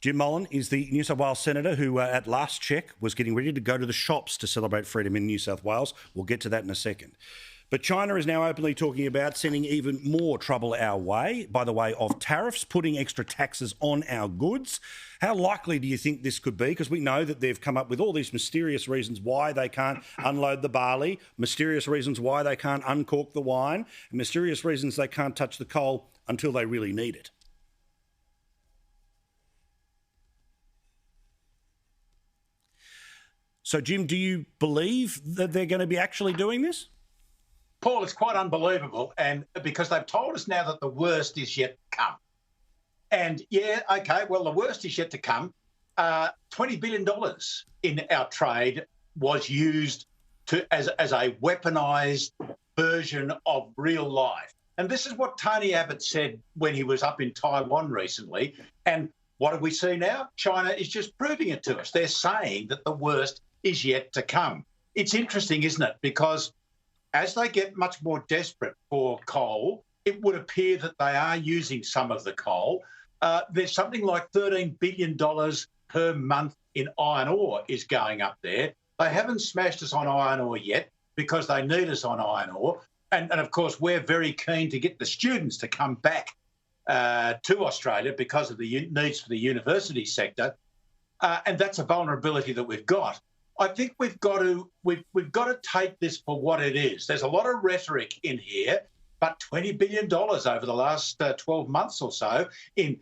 Jim Molan is the New South Wales Senator who, at last check, was getting ready to go to the shops to celebrate freedom in New South Wales. We'll get to that in a second. But China is now openly talking about sending even more trouble our way by the way of tariffs, putting extra taxes on our goods. How likely do you think this could be? Because we know that they've come up with all these mysterious reasons why they can't unload the barley, mysterious reasons why they can't uncork the wine, and mysterious reasons they can't touch the coal until they really need it. So, Jim, do you believe that they're going to be actually doing this? Paul, it's quite unbelievable, and because they've told us now that the worst is yet to come. And yeah, okay, well, the worst is yet to come. $20 billion in our trade was used as a weaponised version of real life. And this is what Tony Abbott said when he was up in Taiwan recently. And what do we see now? China is just proving it to us. They're saying that the worst is yet to come. It's interesting, isn't it? Because as they get much more desperate for coal, it would appear that they are using some of the coal. There's something like $13 billion per month in iron ore is going up there. They haven't smashed us on iron ore yet because they need us on iron ore. And of course, we're very keen to get the students to come back to Australia because of the needs for the university sector. And that's a vulnerability that we've got. I think we've got to take this for what it is. There's a lot of rhetoric in here, but $20 billion over the last 12 months or so in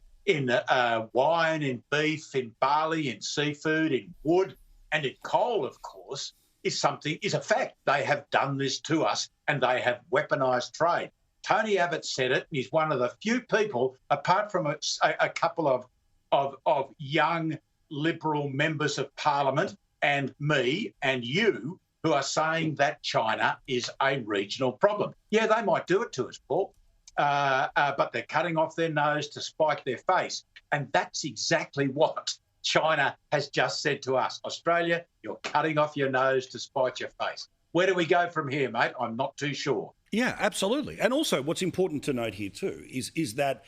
wine, in beef, in barley, in seafood, in wood, and in coal, of course, is a fact. They have done this to us, and they have weaponised trade. Tony Abbott said it, and he's one of the few people, apart from a couple of young Liberal members of Parliament and me and you, who are saying that China is a regional problem. Yeah, they might do it to us, Paul, but they're cutting off their nose to spike their face. And that's exactly what China has just said to us. Australia, you're cutting off your nose to spite your face. Where do we go from here, mate? I'm not too sure. Yeah, absolutely. And also what's important to note here too is that,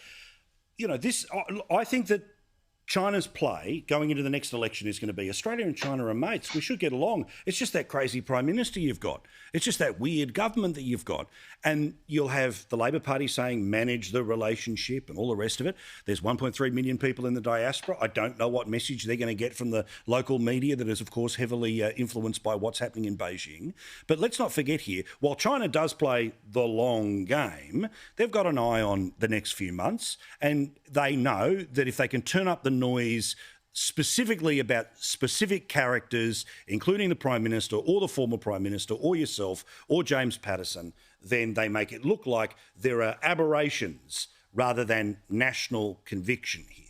you know, I think that China's play going into the next election is going to be Australia and China are mates. We should get along. It's just that crazy Prime Minister you've got. It's just that weird government that you've got. And you'll have the Labor Party saying manage the relationship and all the rest of it. There's 1.3 million people in the diaspora. I don't know what message they're going to get from the local media that is, of course, heavily influenced by what's happening in Beijing. But let's not forget here, while China does play the long game, they've got an eye on the next few months, and they know that if they can turn up the noise specifically about specific characters, including the Prime Minister or the former Prime Minister or yourself or James Patterson, then they make it look like there are aberrations rather than national conviction here.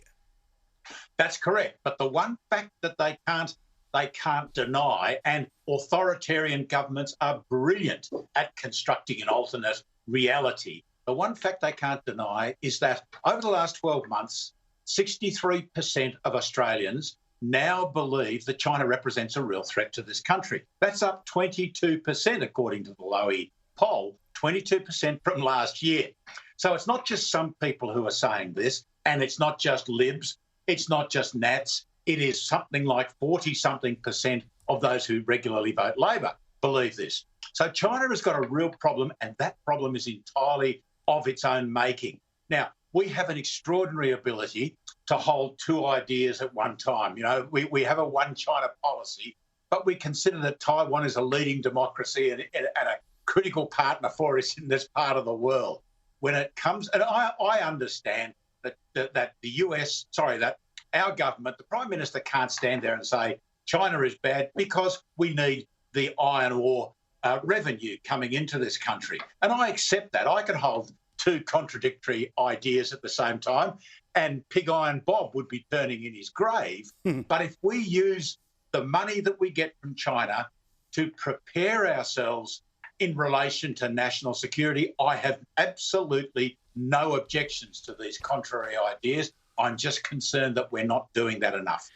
That's correct. But the one fact that they can't deny, and authoritarian governments are brilliant at constructing an alternate reality, the one fact they can't deny is that over the last 12 months, 63% of Australians now believe that China represents a real threat to this country. That's up 22%, according to the Lowy poll, 22% from last year. So it's not just some people who are saying this, and it's not just Libs, it's not just Nats, it is something like 40-something% of those who regularly vote Labor believe this. So China has got a real problem, and that problem is entirely of its own making. Now, we have an extraordinary ability to hold two ideas at one time. You know, we have a one China policy, but we consider that Taiwan is a leading democracy and a critical partner for us in this part of the world. When it comes, and I understand that that our government, the Prime Minister can't stand there and say China is bad because we need the iron ore revenue coming into this country. And I accept that. I can hold two contradictory ideas at the same time, and Pig Iron Bob would be turning in his grave. But if we use the money that we get from China to prepare ourselves in relation to national security, I have absolutely no objections to these contrary ideas. I'm just concerned that we're not doing that enough.